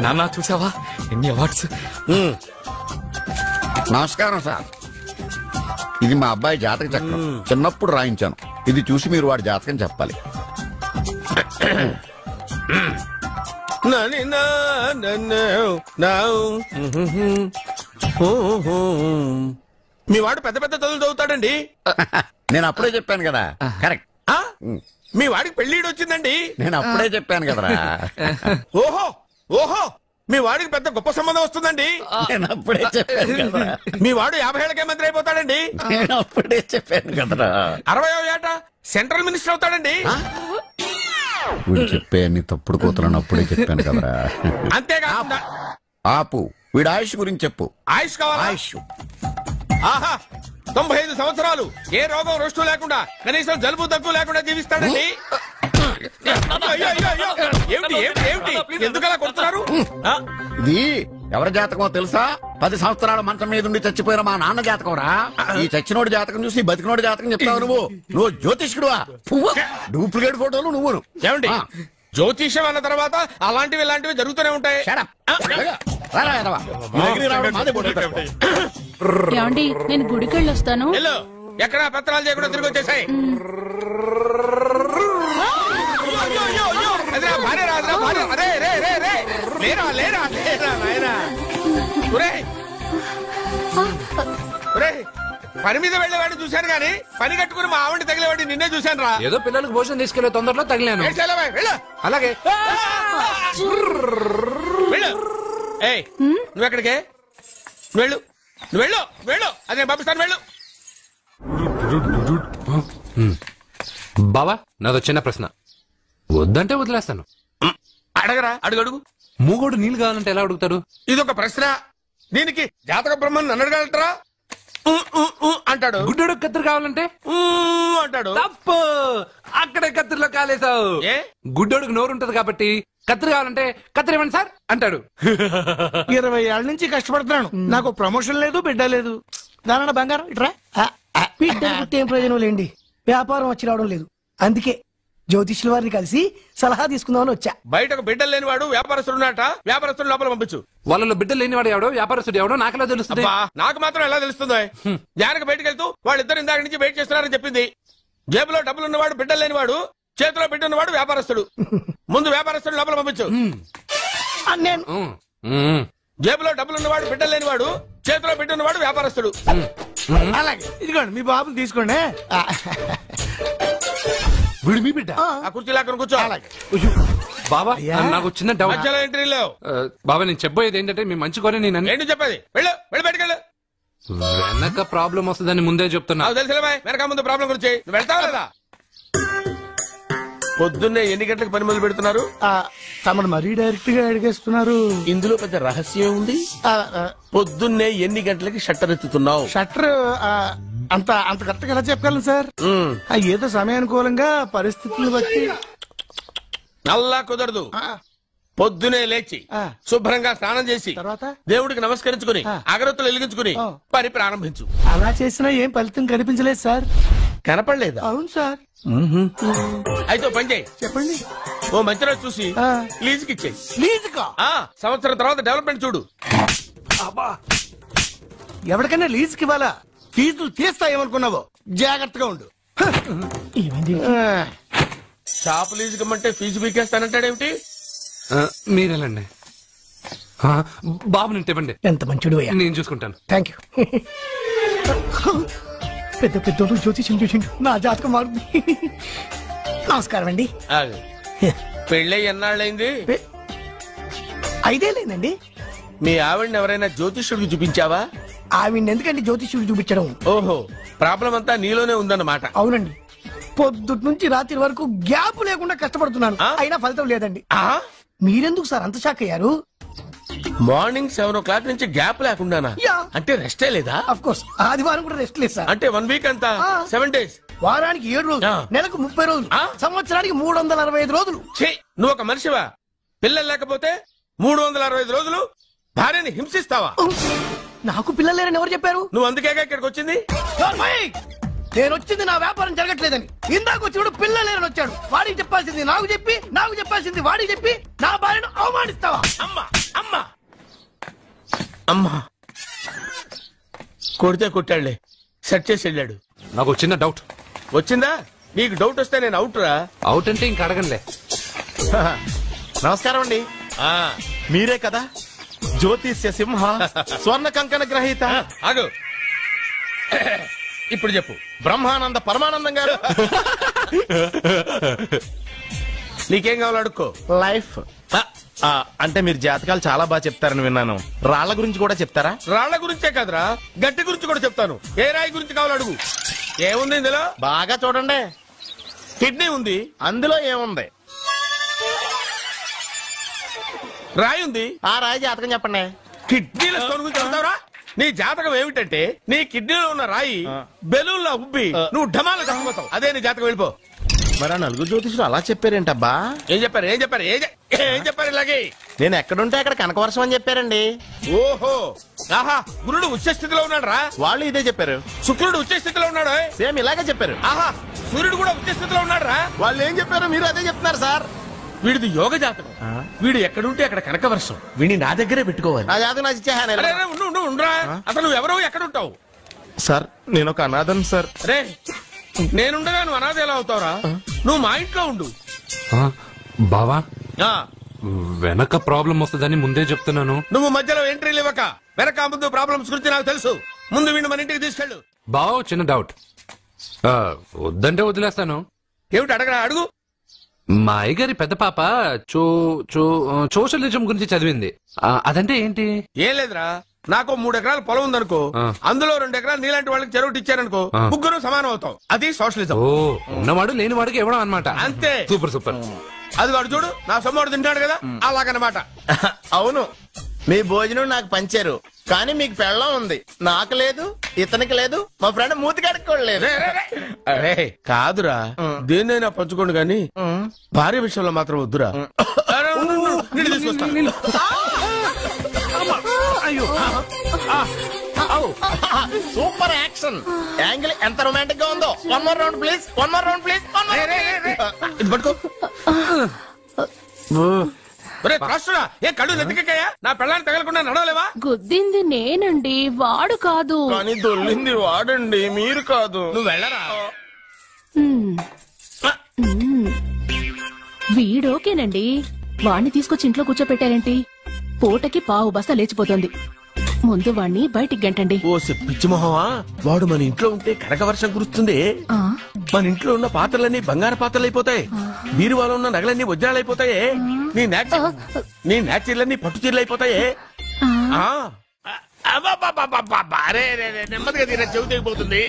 నాన్న చూసావా ఎన్ని అవార్డ్స్. నమస్కారం సార్. ఇది మా అబ్బాయి జాతక చక్రం. చిన్నప్పుడు రాయించాను. ఇది చూసి మీరు వాడి జాతకం చెప్పాలి. మీ వాడు పెద్ద పెద్ద చదువులు చదువుతాడండి. నేను అప్పుడే చెప్పాను కదా. కరెక్ట్. మీ వాడికి పెళ్లిడు వచ్చిందండి. నేను అప్పుడే చెప్పాను కదరా. ఓహో ఓహో మీ వాడికి పెద్ద గొప్ప సంబంధం వస్తుందండి. నేను అప్పుడే చెప్పాను కదా. మీ వాడు 50 ఏళ్ళకే మంత్రి అయిపోతాడండి. నేను అప్పుడే చెప్పాను కదరా. 60వ ఏట సెంట్రల్ మినిస్టర్ అవుతాడండి. వీడు చెప్పే అన్ని తప్పుడు కూతురని అప్పుడే చెప్పాను కదరా. అంతేకాకుండా ఆపు. వీడు ఆయుష్ గురించి చెప్పు. ఆయుష్ కావాలా? ఆయుష్ ఆహా 95 సంవత్సరాలు ఏ రోగం రుష్టు లేకుండా కనీసం జలుబు దగ్గు లేకుండా జీవిస్తాడండి. ఏమిటి ఏమిటి ఏమిటి ఎందుకలా కొడుతున్నారు? ఇది ఎవరి జాతకమో తెలుసా? 10 సంవత్సరాల మంచం మీద ఉండి చచ్చిపోయిన మా నాన్న జాతకం రా. ఈ చచ్చినోడి జాతకం చూసి బతికినోడి జాతకం చెప్తావు నువ్వు జ్యోతిష్కుడువా? డూప్లికేట్ ఫోటోలు నువ్వు. ఏమండి జ్యోతిష్యం అన్న తర్వాత అలాంటివి ఇలాంటివి జరుగుతూనే ఉంటాయి. ఏమండి నేను గుడికి వెళ్ళి వస్తాను. ఎక్కడ పత్రాలు చేయకుండా తిరిగి వచ్చేసాయి. పని మీద వెళ్ళేవాడిని చూశాను గానీ పని కట్టుకుని మా ఆవిడ తగిలేవాడిని నిన్నే చూశాను రా. ఏదో పిల్లలకు భోజనం తీసుకెళ్లే తొందరలో తగిలాను. అలాగే నువ్వు ఎక్కడికే? వెళ్ళు నువ్వు వెళ్ళు వెళ్ళు. అదే పంపిస్తాను వెళ్ళు. బావా నాదో చిన్న ప్రశ్న. వద్దంటే వదిలేస్తాను. అడగరా అడుగు అడుగు. మూగోడు నీళ్ళు కావాలంటే ఎలా అడుగుతాడు? ఇదొక ప్రశ్న. దీనికి జాతక బ్రహ్మను నన్ను అడగలటరా? అంటాడు. గుడ్డోడు కత్తిరి కావాలంటే అంటాడు. తప్పు. అక్కడే కత్తిరిలో కాలేసావు. గుడ్డోడుకు నోరు ఉంటది కాబట్టి కత్తిరి కావాలంటే కత్తిరి ఇవ్వండి సార్ అంటాడు. 20 ఏళ్ల నుంచి కష్టపడుతున్నాను. నాకు ప్రమోషన్ లేదు, బిడ్డ లేదు. దానన్న బంగారం ఇట్రా. బిడ్డ పుట్టి ఏం ప్రయోజనం లేండి. వ్యాపారం వచ్చి రావడం లేదు. అందుకే జ్యోతిష్యుల వారిని కలిసి సలహా తీసుకుందామని వచ్చా. బయటకు బిడ్డలు లేనివాడు వ్యాపారస్తుడు ఉన్నట. వ్యాపారస్తుడు లోపల పంపించు. వాళ్ళలో బిడ్డలు లేనివాడు ఎవడో వ్యాపారస్తుడు ఎవడో నాకెలా తెలుస్తుంది? నాకు మాత్రం ఎలా తెలుస్తుందో? జానకి బయటకు వెళ్తూ వాళ్ళిద్దరు ఇందాక నుంచి వెయిట్ చేస్తున్నారని చెప్పింది. జేబులో డబ్బులు ఉన్నవాడు బిడ్డలు లేనివాడు, చేతిలో బిడ్డ ఉన్నవాడు వ్యాపారస్తుడు. ముందు వ్యాపారస్తుడు లోపల పంపించు. జేబులో డబ్బులు ఉన్నవాడు బిడ్డలు లేనివాడు, చేతిలో బిడ్డ ఉన్నవాడు వ్యాపారస్తుడు. అలాగే ఇదిగోండి మీ బాబుని తీసుకోండి. వీడు మీ బిడ్డ? ఆ కుర్చీ లాక్కని కూర్చో. బాబా నాకు చిన్న డౌట్. మధ్యలో ఎంట్రీ లేవు. బాబా నేను చెప్పబోయేది ఏంటంటే మీ మంచి కోరే నేను ఏంటి చెప్పేది? వెళ్ళు వెళ్ళి బయటకెళ్ళు. వెనక ప్రాబ్లం వస్తుందని ముందే చెప్తున్నా. తెలుసులే వెనక ముందు ప్రాబ్లం గురించి. నువ్వు వెళ్తావా లేదా? పొద్దున్నే ఎన్ని గంటలకు పని మొదలు పెడుతున్నారు? తమను మరీ డైరెక్ట్ గా అడిగేస్తున్నారు. ఇందులో పెద్ద రహస్యం ఉంది. పొద్దున్నే ఎన్ని గంటలకి షట్టర్ ఎత్తుతున్నావు? షట్టర్ అంత కరెక్ట్ గా ఎలా చెప్పగలను సార్? ఏదో సమయానుకూలంగా పరిస్థితులను బట్టి. నల్లా కుదరదు. పొద్దునే లేచి శుభ్రంగా స్నానం చేసి తర్వాత దేవుడికి నమస్కరించుకుని అగరత్తులు వెలిగించుకుని పని ప్రారంభించు. అలా చేసినా ఏం ఫలితం కనిపించలేదు సార్. కనపడలేదు? అవును సార్. అయితే పని చేయి. చెప్పండి. ఓ మంచి రోజు చూసి లీజుకి ఇచ్చేయి. లీజుకా? సంవత్సరం తర్వాత డెవలప్మెంట్ చూడు. ఎవరికైనా లీజుకి ఇవ్వాలా? ఫీజులు తీస్తాయేమనుకున్నావో? జాగ్రత్తగా ఉండు. షాప్ లీజుకి ఇమ్మంటే ఫీజు పీకేస్తానంటాడేమిటి? మీరెళ్ళండి. బాబు నేను ఇవ్వండి. ఎంత మంచిడు. నేను చూసుకుంటాను. Thank you. పెద్ద పెద్దోడు జ్యోతిష్యం చూసిండు. నా జాతకం మారుంది. నమస్కారం అండి. పెళ్ళై ఎన్నాళ్ళైంది? 5 ఏళ్ళైందండి. మీ ఆవిడని ఎవరైనా జ్యోతిష్యుడికి చూపించావా? ఆవిడ ఎందుకండి జ్యోతిష్యుడికి చూపించడం? ఓహో ప్రాబ్లం అంతా నీలోనే ఉందన్నమాట. అవునండి. పొద్దుటి నుంచి రాత్రి వరకు గ్యాప్ లేకుండా కష్టపడుతున్నాను. అయినా ఫలితం లేదండి. మీరెందుకు సార్ అంత షాక్ అయ్యారు? మార్నింగ్ 7 o'clock నుంచి గ్యాప్ లేకుండానా? అంటే రెస్టే లేదా? ఆఫ్ కోర్స్ ఆదివారం కూడా రెస్ట్ లేదు సార్. అంటే 1 వీక్ అంతా 7 days. వారానికి 7 రోజులు, నెలకు 30 రోజులు, సంవత్సరానికి 365 రోజులు. నువ్వు ఒక మనిషివా? పిల్లలు లేకపోతే 365 రోజులు భార్యని హింసిస్తావా? నాకు పిల్లలు లేరని ఎవరు చెప్పారు? నువ్వు అందుకేగా ఇక్కడికి వచ్చింది. నేను వచ్చింది నా వ్యాపారం జరగట్లేదని. ఇందాక వచ్చినప్పుడు పిల్ల లేరని వచ్చాడు. వాడికి చెప్పాల్సింది నాకు చెప్పి, నాకు చెప్పాల్సింది వాడికి చెప్పి నా భార్యను అవమానిస్తావా? అమ్మా అమ్మా అమ్మా కొడితే కొట్టాడులే, సెట్ చేసి వెళ్ళాడు. నాకు చిన్న డౌట్. వచ్చిందా? నీకు డౌట్ వస్తే నేను అవుట్ రా. అవుట్ అంటే ఇంక అడగనులే. నమస్కారం అండి. మీరే కదా జ్యోతిష్య సింహ స్వర్ణ కంకణ గ్రహీత? ఆగు, ఇప్పుడు చెప్పు. బ్రహ్మానంద పరమానందం గారు. నీకేం కావాలో అడుక్కో. లైఫ్ అంటే మీరు జాతకాలు చాలా బాగా చెప్తారని విన్నాను. రాళ్ల గురించి కూడా చెప్తారా? రాళ్ల గురించే కాదురా, గట్టి గురించి కూడా చెప్తాను. ఏ రాయి గురించి కావాలో అడుగు. ఏముంది ఇందులో? బాగా చూడండి. కిడ్నీ ఉంది. అందులో ఏముంది? రాయి ఉంది. ఆ రాయి జాతకం చెప్పండి. కిడ్నీల స్టోన్ గురించి చెప్తావురా? నీ జాతకం ఏమిటంటే నీ కిడ్నీలో ఉన్న రాయి బెలూన్లా ఉబ్బి నువ్వు ఢమాల చచ్చిపోతావు. అదే నీ జాతకం. వెళ్ళిపో. మరి ఆ నలుగురు జ్యోతిషులు అలా చెప్పారేంటబ్బా? ఏం చెప్పారు? ఏం చెప్పారు? ఏం చెప్పారు? ఇలాగే నేను ఎక్కడుంటే అక్కడ కనకవర్షం అని చెప్పారండి. ఓహో, ఆహా, గురుడు ఉచ్చ స్థితిలో ఉన్నాడు రా. వాళ్ళు ఇదే చెప్పారు. శుక్రుడు ఉచ్చ స్థితిలో ఉన్నాడు. సేమ్ ఇలాగే చెప్పారు. ఆహా, సూర్యుడు కూడా ఉచ్చ స్థితిలో ఉన్నాడు రా. వాళ్ళు ఏం చెప్పారు మీరు అదే చెప్తున్నారు సార్. వీడిది యోగ జాతకం. వీడు ఎక్కడుంటే అక్కడ కనకవర్షం. వీడిని నా దగ్గరే పెట్టుకోవాలి. నా జాతకం నాకు ఇచ్చేహాను. అరే, అరే, ఉండురా. అసలు నువ్వు ఎవరో ఎక్కడుంటావు? సార్ నేను ఒక అనాథను సార్. రే, నేనుండగా నువ్వు అనాథ ఎలా అవుతావురా? నువ్వు మా ఇంట్లో ఉండు. బావా, ఆ, వెనక ప్రాబ్లం వస్తుందని ముందే చెప్తున్నాను. నువ్వు మధ్యలో ఎంట్రీలు ఇవ్వక. వెనక ముందు ప్రాబ్లమ్స్ గురించి నాకు తెలుసు. ముందు వీడిని మన ఇంటికి తీసుకెళ్ళు. బావా, చిన్న డౌట్. వద్దంటే వదిలేస్తాను. ఏమిటి అడగరా? అడుగు. మా అయ్యగారి పెద్ద పాప సోషలిజం గురించి చదివింది. అదంటే ఏంటి? ఏం లేదురా, నాకు 3 ఎకరాల పొలం ఉందనుకో, అందులో 2 ఎకరాలు నీలాంటి వాళ్ళకి చెరువు ఇచ్చారనుకో, ముగ్గురు సమానం అవుతాం. అది సోషలిజం. ఓ, ఉన్నవాడు లేనివాడికి ఇవ్వడం అనమాట. అంతే. Super super. అది వాడు చూడు, నా సొమ్మడు తింటాడు కదా, అలాగనమాట. అవును, మీ భోజనం నాకు పంచారు, కానీ మీకు పెళ్ళం ఉంది, నాకు లేదు, ఇతనికి లేదు, మా ఫ్రెండ్ మూతి కడుక్కోలేదు. అరే కాదురా, దేన్నైనా పంచుకోండి గాని భార్య విషయంలో మాత్రం వద్దురా. నీళ్ళు తీసుకొస్తాను. సూపర్ యాక్షన్ యాంగిల్ ఎంత రొమాంటిక్ గా ఉందో. 1 more round please. 1 more round please. ఇది పట్టుకో. ఏ కళ్ళు నెత్తికెక్కాయా? నా పెళ్ళాన్ని తగలకుండా నడవలేవా? గుద్దింది నేనండి, వాడు కాదు. కానీ దొల్లింది వాడండి, మీరు కాదు. నువ్వు వెళ్ళరా. వీడోకేనండి, వాణ్ణి తీసుకొచ్చి ఇంట్లో కూర్చోపెట్టారేంటి? పూటకి పావు బస్తా లేచిపోతుంది. ముందు వాణ్ణి బయటికి గంటండి. ఓ పిచ్చి మొహమా, వాడు మన ఇంట్లో ఉంటే కనక వర్షం కురుస్తుంది. మన ఇంట్లో ఉన్న పాత్రలన్నీ బంగారు పాత్రలు అయిపోతాయి, బీరువాలో ఉన్న నగలన్నీ వజ్రాలు అయిపోతాయి, నీ నాచీర్లన్నీ పట్టు చీరలు అయిపోతాయి. నెమ్మదిగా తీరా, చెవి తెగిపోతుంది.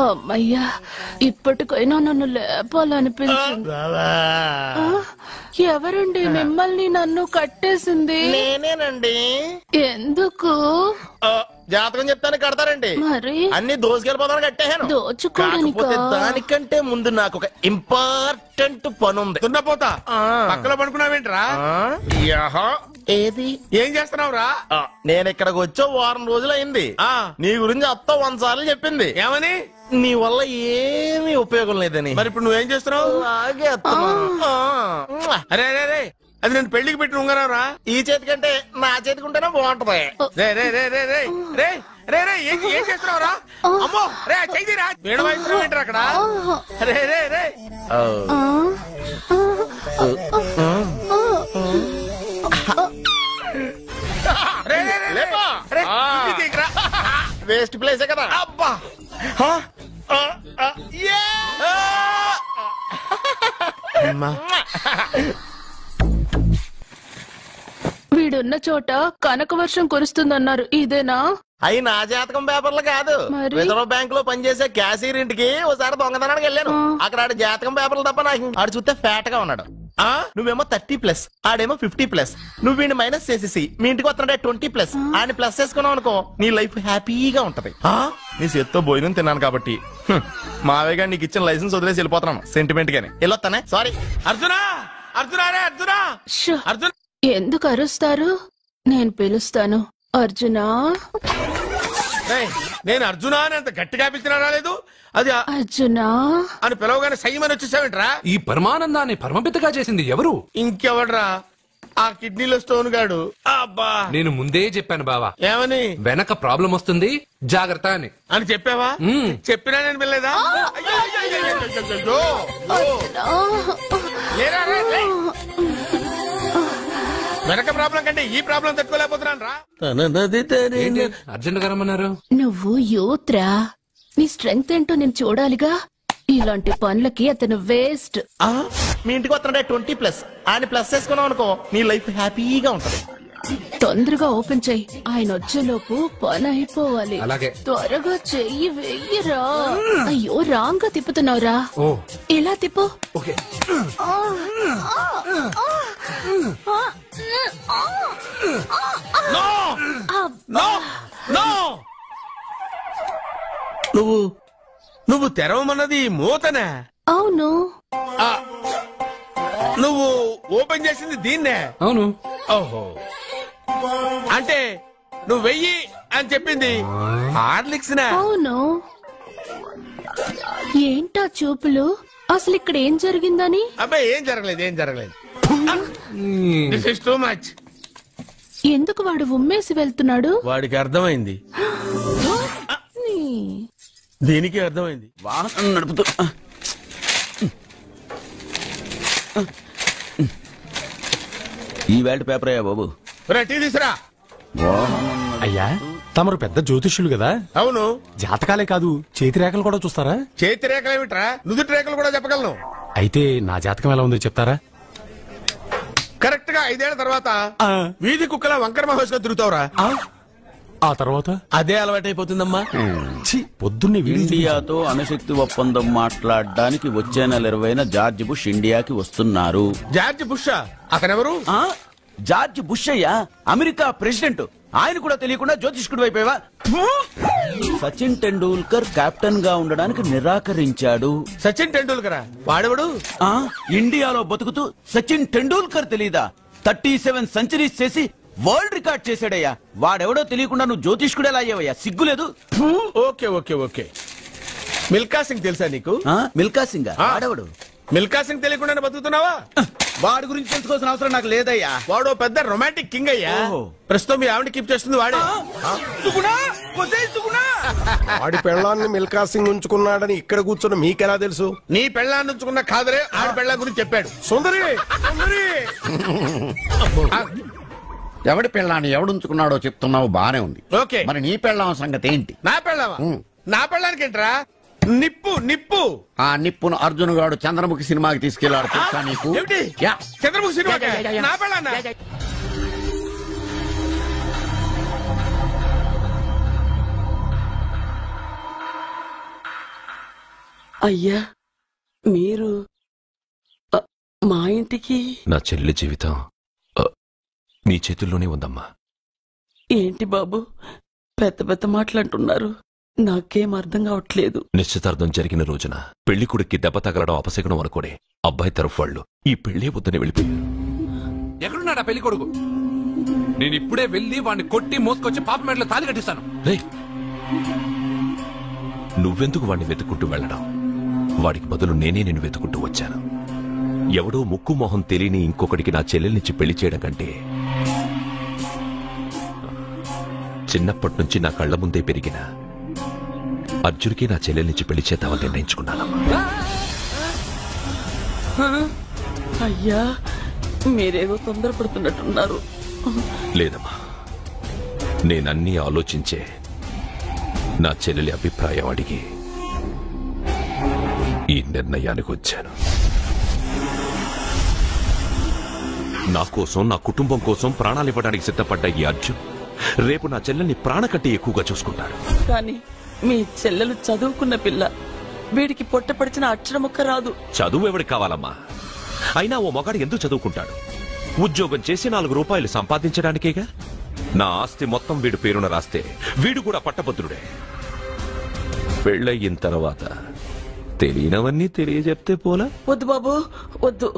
అమ్మయ్యా, ఇప్పటికైనా నన్ను లేపాలనిపించింది. ఎవరండి మిమ్మల్ని నన్ను కట్టేసింది? నేనేనండి. ఎందుకు? జాతకం చెప్తాను కడతారండి. మరి అన్ని దోసుకెళ్ళిపోతాను కట్టేహాను. దోచుకోవడానికా? దానికంటే ముందు నాకు ఒక ఇంపార్టెంట్ పని ఉంది. తున్నపోతా పక్కలో పడుకున్నావేంట్రా? ఏది? ఏం చేస్తున్నావురా? నేను ఇక్కడికి వచ్చో 1 వారం రోజులు అయింది. నీ గురించి అత్త 100 సార్లు చెప్పింది. ఏమని? నీ వల్ల ఏమీ ఉపయోగం లేదని. మరి ఇప్పుడు నువ్వేం చేస్తున్నావు? అరే అరే రే, అది నేను పెళ్లికి పెట్టిన ఉంగరం రా. ఈ చేతి కంటే నా చేతికి ఉంటేనే బాగుంటది. ఏం చేస్తున్నావు రా? అమ్మో రే, చెయ్యిరా. వేడి వయసు ఏంటారు అక్కడ? రే రే రే వేస్ట్ ప్లేసే కదా. అబ్బా, వీడున్న చోట కనక వర్షం కురుస్తుందన్నారు, ఇదేనా? అయి నా జాతకం పేపర్లు కాదు. మరి? రిజర్వ్ బ్యాంక్ లో పనిచేసే క్యాషియర్ ఇంటికి ఒకసారి దొంగతనానికి వెళ్ళాను. అక్కడ ఆడి జాతకం పేపర్లు తప్ప నాకు ఆడు చూస్తే ఫ్యాట్ గా ఉన్నాడు. నువ్వేమో 30+, ఆడేమో 50+. నువ్వు వీడిని మైనస్ చేసేసి మీ ఇంటికి వస్తున్నాడే 20+, ఆయన ప్లస్ చేసుకున్నావు అనుకో, నీ లైఫ్ హ్యాపీగా ఉంటది. నీ చేత్తో భోజనం తిన్నాను కాబట్టి మావయ్య గారు నీకు ఇచ్చిన లైసెన్స్ వదిలేసి వెళ్ళిపోతున్నాను సెంటిమెంట్ గాని. వెళ్ళొస్తానే. సారీ. అర్జునా, అర్జునా రే, అర్జునా, షో. అర్జున్ ఎందుకు అరుస్తారు? నేను పిలుస్తాను. అర్జునా, నేను అర్జునా అని అంత గట్టిగా పిలిచినా రాలేదు. అది అర్జునా అని పిలవగానే సైమని వచ్చేసావేంట్రా? ఈ పరమానందాన్ని పరమపితగా చేసింది ఎవరు? ఇంకెవడ్రా? ఆ కిడ్నీలో స్టోన్ గాడు. అబ్బా, నేను ముందే చెప్పాను బావా, ఏమని? వెనక ప్రాబ్లం వస్తుంది, జాగ్రత్త అని. అని చెప్పావా? చెప్పినా నేను వెళ్ళలేదా? వెనక ప్రాబ్లం కంటే ఈ ప్రాబ్లం తట్టుకోలేకపోతున్నాను రా. అర్జెంట్ గా రమ్మన్నారు. నువ్వు యూత్రా, నీ స్ట్రెంగ్త్ ఏంటో నేను చూడాలిగా. ఇలాంటి పనులకి అతను వేస్ట్. మీ ఇంటికి వస్తున్నాడే 20+. ఆయన ప్లస్ చేసుకున్నావు అనుకో, నీ లైఫ్ హ్యాపీగా ఉంటది. తొందరగా ఓపెన్ చెయ్యి, ఆయన వచ్చేలోపు పని అయిపోవాలి. అలాగే. త్వరగా చెయ్యి వెయ్యరా. అయ్యో, రాంగ్ గా తిప్పుతున్నావురా. ఓ, ఇలా తిప్పు. ఓకే. నువ్వు తెరవమన్నది మూతనే? అవును. నువ్వు ఓపెన్ చేసింది దీన్నే? అవును. ఓహో, అంటే నువ్వు వెయ్యి అని చెప్పింది హార్లిక్స్ నా? అవును. ఏంటా చూపులు? అసలు ఇక్కడ ఏం జరిగిందని? అబ్బాయి, ఏం జరగలేదు. This is too much. ఎందుకు వాడు ఉమ్మేసి వెళ్తున్నాడు? వాడికి అర్థమైంది, దీనికి అర్థమైంది. వాహనం నడుపుతూ ఈ వేల్ట్ పేపర్ అయ్యా బాబు. టీ తీసురా. అయ్యా, తమరు పెద్ద జ్యోతిష్యులు కదా. అవును. జాతకాలే కాదు, చేతి రేఖలు కూడా చూస్తారా? చేతి రేఖలు ఏమిట్రా, నుదుటి రేఖలు కూడా చెప్పగలను. అయితే నా జాతకం ఎలా ఉందో చెప్తారా? కరెక్ట్ గా 5 ఏళ్ల తర్వాత వీధి కుక్కల వంకర మహేష్ గా తిరుగుతావురా. ఆ తర్వాత అదే అలవాటైపోతుందమ్మా. పొద్దున్నే ఇండియాతో అణుశక్తి ఒప్పందం మాట్లాడడానికి వచ్చే నెల 20న జార్జ్ బుష్ ఇండియాకి వస్తున్నారు. జార్జ్ బుష్ అతనెవరు? జార్జ్ బుష్ అయ్యా, అమెరికా ప్రెసిడెంట్. ఆయన కూడా తెలియకుండా జ్యోతిష్కుడు అయిపోయావా? సచిన్ టెండూల్కర్ కెప్టెన్ గా ఉండడానికి నిరాకరించాడు. సచిన్ టెండూల్కర్ వాడెవడు? ఇండియాలో బతుకుతూ సచిన్ టెండూల్కర్ తెలీదా? 37 సెంచరీస్ చేసి వరల్డ్ రికార్డ్ చేశాడయ్యా. వాడెవడో తెలియకుండా నువ్వు జ్యోతిష్కుడు ఎలా అయ్యావయ్యా? సిగ్గులేదు. ఓకే. మిల్కా సింగ్ తెలుసా నీకు? మిల్కా సింగ్ వాడెవడు? మిల్కా సింగ్ తెలియకుండా బతుకుతున్నావా? వాడి గురించి తెలుసుకోవాల్సిన అవసరం నాకు లేదయ్యా. వాడు పెద్ద రొమాంటిక్ కింగ్ అయ్యా. ప్రస్తుతం మీ ఆవిడ కీప్ చేస్తుంది వాడే. వాడి పెళ్ళాన్ని మిల్కా సింగ్ ఉంచుకున్నాడని ఇక్కడ కూర్చున్న మీకెలా తెలుసు? నీ పెళ్ళాన్ని ఉంచుకున్న కాదరే ఆడి పెళ్ళ గురించి చెప్పాడు. సుందరి ఎవడి పెళ్ళాన్ని ఎవడుంచుకున్నాడో చెప్తున్నావు, బానే ఉంది. ఓకే, మరి నీ పెళ్ళాం సంగతి ఏంటి? నా పెళ్ళావా? నా పెళ్ళానికి ఏంట్రా? నిప్పు. ఆ నిప్పును అర్జున్ గాడు చంద్రముఖి సినిమాకి తీసుకెళ్లాడు. తెలుసా నీకు? చంద్రముఖి సినిమా నా పెళ్ళాన్నా? అయ్యా, మీరు మా ఇంటికి? నా చెల్లి జీవితం నీ చేతుల్లోనే ఉందమ్మా. ఏంటి బాబు, పెద్ద మాటలంటున్నారు? నాకేం అర్థం కావట్లేదు. నిశ్చితార్థం జరిగిన రోజున పెళ్లి కొడుక్కి దెబ్బ తగలడం అపశకునం అనుకోడే అబ్బాయి తరఫు వాళ్ళు ఈ పెళ్లే వద్దని వెళ్ళిపోయారు. ఎక్కడున్నాడా పెళ్లి కొడుకు? నేను ఇప్పుడే వెళ్ళి వాడిని కొట్టి మోసుకొచ్చి పాప మెడలో తాళి కట్టిస్తాను. నువ్వెందుకు వాడిని వెతుక్కుంటూ వెళ్ళడం? వాడికి బదులు నేనే నిన్ను వెతుకుంటూ వచ్చాను. ఎవడో ముక్కు మొహం తెలియని ఇంకొకటికి నా చెల్లెల్నిచ్చి పెళ్లి చేయడం కంటే చిన్నప్పటి నుంచి నా కళ్ల ముందే పెరిగిన అర్జున్కి నా చెల్లెల్నిచ్చి పెళ్లి చేద్దామని నిర్ణయించుకున్నానమ్మా. అయ్యా, మీరేదో తొందరపడుతున్నట్టున్నారు. లేదమ్మా, నేనన్నీ ఆలోచించే నా చెల్లెలి అభిప్రాయం అడిగి ఈ నిర్ణయానికి వచ్చాను. నా కోసం, నా కుటుంబం కోసం ప్రాణాలివ్వడానికి సిద్ధపడ్డ ఈ అర్జున్ రేపు నా చెల్లెల్ని ప్రాణకంటే ఎక్కువగా చూసుకుంటాడు. కానీ మీ చెల్లెలు చదువుకున్న పిల్ల, వీడికి పొట్టపడిచిన అక్షరముక్క రాదు. చదువు ఎవడికి కావాలమ్మా? అయినా ఓ మగాడు ఎందుకు చదువుకుంటాడు? ఉద్యోగం చేసి 4 రూపాయలు సంపాదించడానికేగా. నా ఆస్తి మొత్తం వీడు పేరున రాస్తే వీడు కూడా పట్టభద్రుడే. పెళ్ళయిన తర్వాత తెలియనవన్నీ తెలియజెప్తే పోలా? వద్దు బాబు, వద్దు.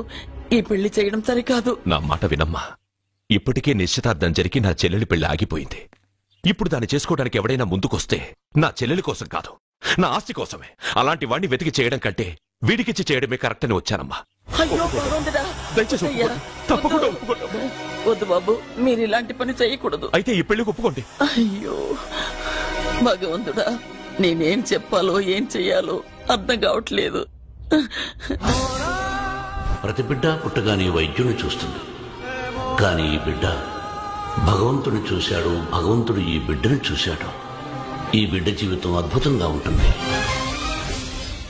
ఈ పెళ్లి చేయడం సరికాదు. నా మాట వినమ్మా. ఇప్పటికే నిశ్చితార్థం జరిగి నా చెల్లెలి పెళ్లి ఆగిపోయింది. ఇప్పుడు దాన్ని చేసుకోవడానికి ఎవడైనా ముందుకొస్తే నా చెల్లెలి కోసం కాదు, నా ఆస్తి కోసమే. అలాంటి వాణ్ణి వెతికి చేయడం కంటే వీడికిచ్చి చేయడమే కరెక్ట్ అని వచ్చానమ్మా. అయ్యో భగవంతుడా, దయచేసి ఒప్పుకోండి. తప్పకుండా ఒప్పుకోండి. వద్దు బాబు, మీరు ఇలాంటి పని చేయకూడదు. అయితే ఈ పెళ్లికి ఒప్పుకోండి. అయ్యో భగవంతుడా, నేనేం చెప్పాలో ఏం చెయ్యాలో అర్థం కావట్లేదు. ప్రతి బిడ్డ పుట్టగానే వైద్యుని చూస్తుంది, కానీ ఈ బిడ్డ భగవంతుని చూశాడు, భగవంతుడు ఈ బిడ్డను చూశాడు. ఈ బిడ్డ జీవితం అద్భుతంగా ఉంటుంది.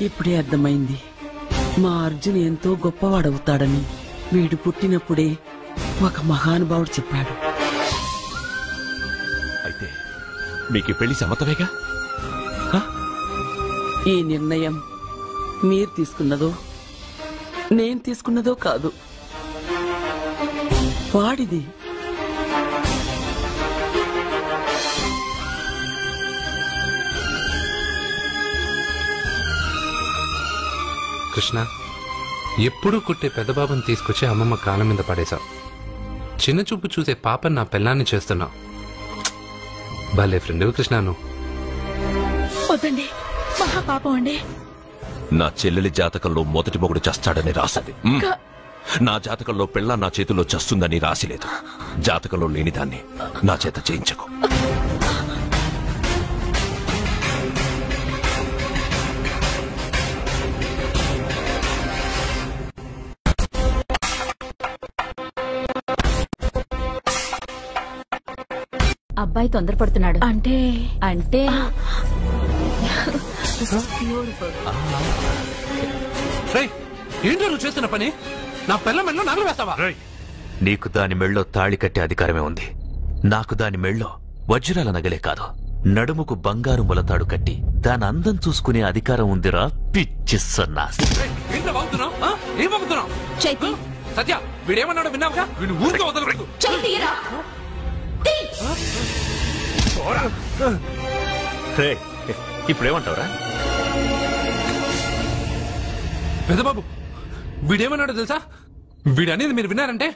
ఇప్పుడే అర్థమైంది, మా అర్జున్ ఎంతో గొప్పవాడవుతాడని. వీడు పుట్టినప్పుడే ఒక మహానుభావుడు చెప్పాడు. అయితే మీకు పెళ్లి సమ్మతమేగా? ఈ నిర్ణయం మీరు తీసుకున్నదో నేను తీసుకున్నదో కాదు, వాడిది. కృష్ణ, ఎప్పుడూ కుట్టే పెద్దబాబుని తీసుకొచ్చి అమ్మమ్మ కాళ్ళ మీద పడేశావు. చిన్న చూపు చూసే పాపని నా పిల్లాన్ని చేస్తున్నావు. భలే ఫ్రెండ్ కృష్ణ నువ్వు. వద్దండి, మహాపాపం అండి. నా చెల్లెలి జాతకంలో మొదటి మొగుడు చస్తాడని రాసింది. నా జాతకంలో పెళ్ళ నా చేతిలో చస్తుందని రాసిలేదు. జాతకంలో లేనిదాన్ని నా చేత చేయించకు. అబ్బాయి తొందరపడుతున్నాడు. అంటే ఏంటో నువ్వు చేస్తున్న పని? నా పిల్ల మెళ్ళో నగలు వేస్తావా? నీకు దాని మెళ్ళో తాళి కట్టే అధికారమే ఉంది. నాకు దాని మెళ్ళో వజ్రాల నగలే కాదు, నడుముకు బంగారు మొలతాడు కట్టి దాని అందం చూసుకునే అధికారం ఉందిరా పిచ్చి సన్నాసి. సత్య, వీడేమన్నాడో విన్నావుగా? వీడు ఊరికే వదలలేదు. ఇప్పుడేమంటావురా? పెద్దబాబు, వీడేమన్నాడో తెలుసా? వీడనేది మీరు విన్నారంటే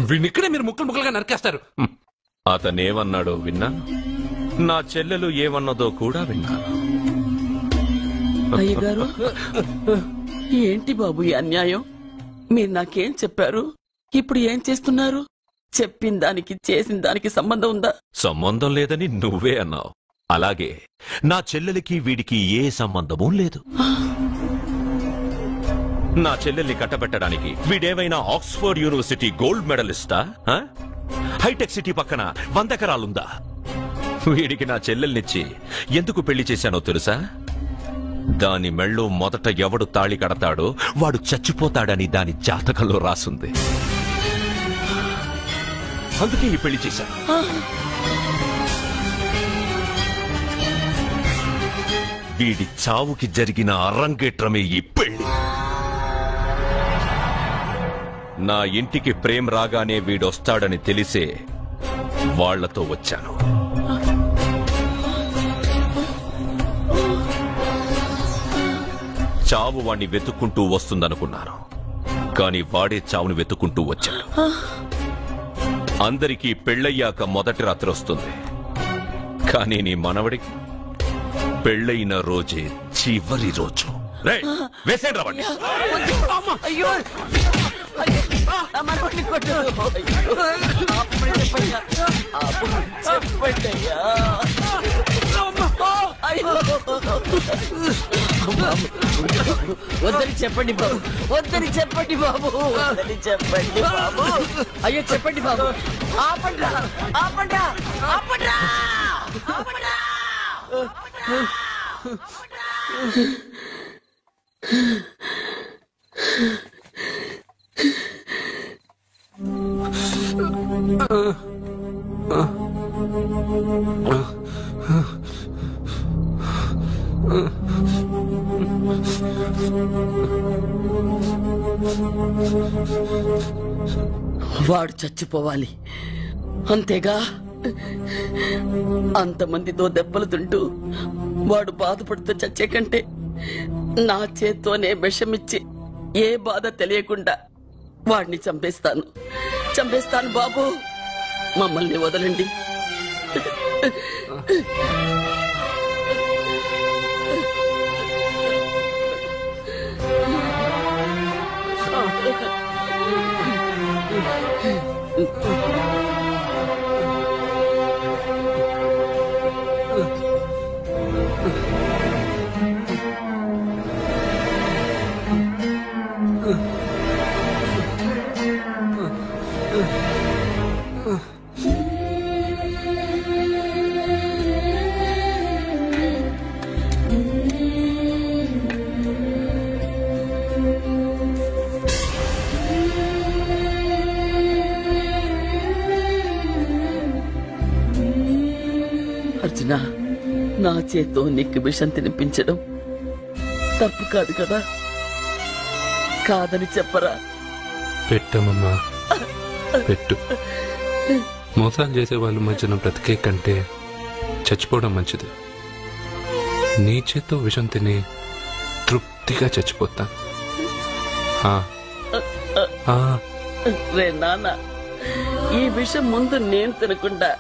వీడిని ఇక్కడే మీరు ముక్కలు ముక్కలుగా నరికేస్తారు. అతనేమన్నాడో విన్నా, నా చెల్లెలు ఏమన్నదో కూడా విన్నా. అయ్యగారు, ఏంటి బాబు ఈ అన్యాయం? మీరు నాకేం చెప్పారు, ఇప్పుడు ఏం చేస్తున్నారు? చెప్పిన దానికి చేసిన దానికి సంబంధం ఉందా? సంబంధం లేదని నువ్వే అన్నావు. అలాగే నా చెల్లెలికి వీడికి ఏ సంబంధమూ లేదు. నా చెల్లెల్ని కట్టబెట్టడానికి వీడేమైనా ఆక్స్ఫర్డ్ యూనివర్సిటీ గోల్డ్ మెడలిస్టా? హైటెక్ సిటీ పక్కన 100 ఎకరాలుందా? వీడికి నా చెల్లెల్నిచ్చి ఎందుకు పెళ్లి చేశానో తెలుసా? దాని మెళ్ళో మొదట ఎవడు తాళి కడతాడో వాడు చచ్చిపోతాడని దాని జాతకంలో రాసుంది. అందుకే ఈ పెళ్లి చేశాను. వీడి చావుకి జరిగిన అరంగేట్రమే ఈ పెళ్లి. నా ఇంటికి ప్రేమ్ రాగానే వీడొస్తాడని తెలిసే వాళ్లతో వచ్చాను. చావు వాణ్ణి వెతుక్కుంటూ వస్తుందనుకున్నాను, కాని వాడే చావుని వెతుక్కుంటూ వచ్చాడు. అందరికీ పెళ్ళయ్యాక మొదటి రాత్రి వస్తుంది, కానీ నీ మనవడికి పెళ్ళైన రోజే చివరి రోజు. వేసేయండి రావండి. అయ్యో, వద్దని చెప్పండి బాబు, వద్దని చెప్పండి బాబు, వద్దని చెప్పండి బాబు. అయ్యో చెప్పండి బాబు, ఆపండ్రా, ఆపండ్రా, ఆపండ్రా, ఆపండ్రా. వాడు చచ్చిపోవాలి అంతేగా? అంతమందితో దెబ్బలు తింటూ వాడు బాధపడుతూ చచ్చే కంటే నా చేత్తోనే విషమిచ్చి ఏ బాధ తెలియకుండా వాడిని చంపేస్తాను బాబు. మమ్మల్ని వదలండి. అర్జున, నా చేత్తో నీకు విషం తినిపించడం తప్పు కాదు కదా? కాదని చెప్పరా? పెట్టమమ్మా, పెట్టు. మోసాలు చేసే వాళ్ళ మధ్యన బ్రతికే కంటే చచ్చిపోవడం మంచిది. నీ చేత్తో విషం తిని తృప్తిగా చచ్చిపోతా. రే నాన్న, ఈ విషయం ముందు నేను తినకుండా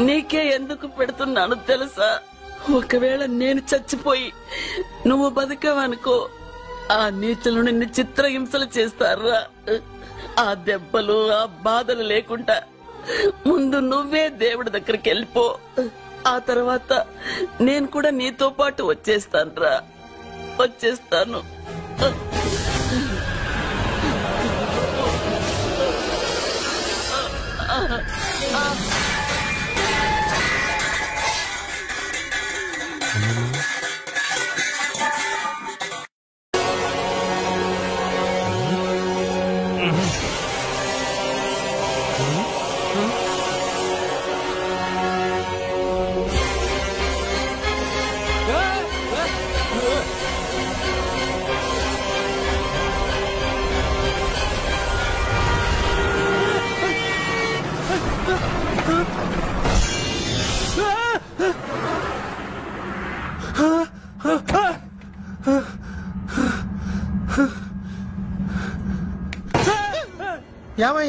నీకే ఎందుకు పెడుతున్నాను తెలుసా? ఒకవేళ నేను చచ్చిపోయి నువ్వు బతికవనుకో, ఆ నీచులు నిన్ను చిత్రహింసలు చేస్తారా? ఆ దెబ్బలు, ఆ బాధలు లేకుండా ముందు నువ్వే దేవుడి దగ్గరికి వెళ్ళిపో. ఆ తర్వాత నేను కూడా నీతో పాటు వచ్చేస్తాను.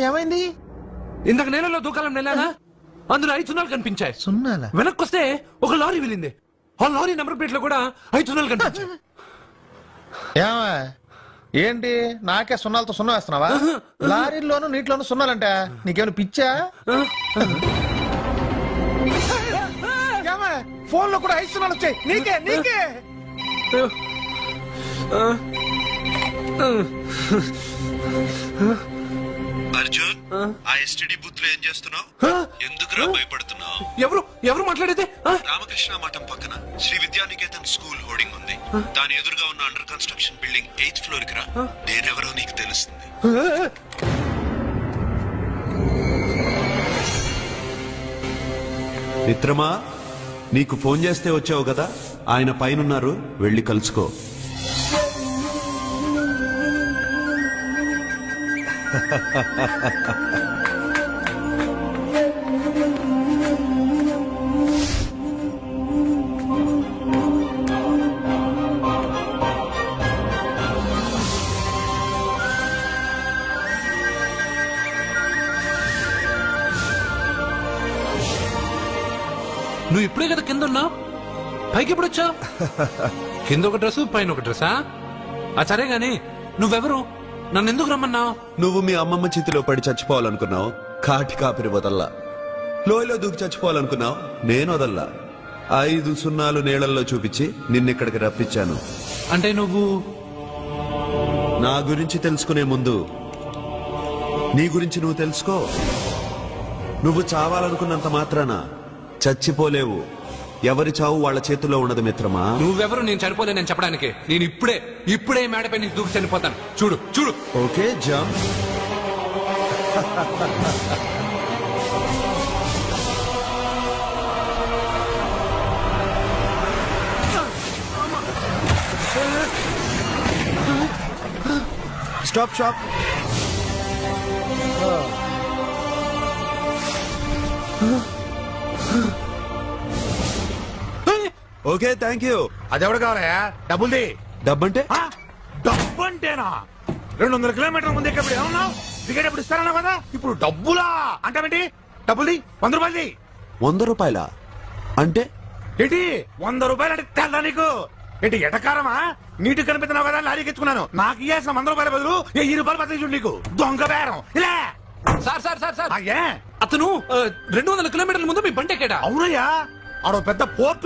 ఏమైంది? ఇందాక నేలలో దూకాలం నెలానా, అందులో 5 సున్నాలు కనిపించాయి. సున్నాలా? వెనక్కొస్తే ఒక లారీ వెళ్ళింది. ఆ లారీ నెంబర్ ప్లేట్ లో కూడా 5 సున్నాలు కనిపించాయి. ఏంటి నాకే సున్నాలతో సున్నా వేస్తున్నావా? లారీల్లోనూ నీటిలోనూ సున్నాలంటే నీకేమైనా పిచ్చా? ఫోన్ లో కూడా 5 సున్నాలు వచ్చాయి. నీకే అర్జున్, ఆ ఎస్టీడీ బూత్ లో ఏం చేస్తున్నావు? ఎందుకురా భయపడుతున్నావు? ఎవరు మాట్లాడేది? రామకృష్ణ మఠం పక్కన శ్రీ విద్యానికేతన్ స్కూల్ హోర్డింగ్ ఉంది. దాని ఎదురుగా ఉన్న under construction building 8th floor కి రా. నేనెవరో నీకు తెలుస్తుంది. మిత్రమా, నీకు ఫోన్ చేస్తే వచ్చావు కదా, ఆయన పైనున్నారు, వెళ్ళి కలుసుకో. నువ్వు ఇప్పుడే కదా కింద ఉన్నావు, పైకి ఎప్పుడు వచ్చావు? కింద ఒక డ్రెస్, పైన ఒక డ్రెస్సా? సరే గాని నువ్వెవరు? నన్ను ఎందుకు రమ్మన్నావు? నువ్వు మీ అమ్మమ్మ చేతిలో పడి చచ్చిపోవాలనుకున్నావు, కాటి కాపిరి వదల్లా. లోయలో దూకి చచ్చిపోవాలనుకున్నావు, నేను వదల్లా. 5 సున్నాలు నీళ్లలో చూపించి నిన్నిక్కడికి రప్పించాను. అంటే నువ్వు నా గురించి తెలుసుకునే ముందు నీ గురించి నువ్వు తెలుసుకో. నువ్వు చావాలనుకున్నంత మాత్రాన చచ్చిపోలేవు. ఎవరి చావు వాళ్ళ చేతుల్లో ఉండదు మిత్రమా. నువ్వెవరు నేను చనిపోలేనని చెప్పడానికి? నేను ఇప్పుడే మేడపై నుంచి దూకి చనిపోతాను. చూడు. Okay, jump. Stop. Okay, thank you. అదెవడు కావాలయా? డబ్బుల్ది. డబ్బంటే? డబ్బంటేనా? 200 కిలోమీటర్ల ముందు ఎక్కడ ఏమన్నావు? టికెట్ ఎప్పుడు ఇస్తారన్నావు కదా, ఇప్పుడు డబ్బులా అంటావేంటి? డబ్బులు 100 రూపాయలు. 100 రూపాయలా అంటే ఏంటి 100 రూపాయలు అంటే తెల్లా నీకు? ఏంటి ఎటకారమా? నీటి కనిపిస్తున్నావు కదా లారీకి ఎత్తుకున్నాను. నాకు ఇయ్యాల్సిన 100 రూపాయల బదులు 1000 రూపాయలు బదిలీ చూడు నీకు. దొంగ బేరం. ఇలా సార్ సార్ సార్ సార్ అతను 200 కిలోమీటర్ల ముందు మీ బండి ఎక్కాడా? అవునయ్యా, ఆడో పెద్ద పోర్ట్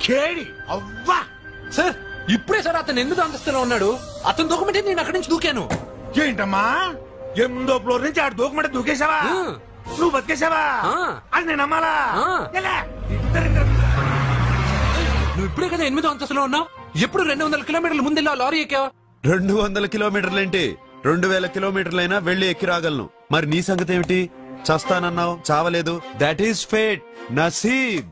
కేడి. అవ్వా సార్, ఇప్పుడే సార్ అతను 8వ అంతస్తులో ఉన్నాడు. అతను దూకమంటే నేను అక్కడి నుంచి దూకాను. ఏంటమ్మా 8వ ఫ్లోర్ నుంచి ఆడు దూకమంటే దూకేశావా? నువ్వు బతికేశావా? అది నేను నమ్మాలా? నువ్వు ఇప్పుడే కదా 8వ అంతస్తులో ఉన్నావు. ఎప్పుడు 200 కిలోమీటర్ల ముందు లారీ ఎక్కావా? 200 కిలోమీటర్లేంటి, 2000 కిలోమీటర్లైనా వెళ్లి ఎక్కి రాగలను. మరి నీ సంగతి ఏమిటి? చస్తానన్నావు, చావలేదు. That is fate, నసీబ్.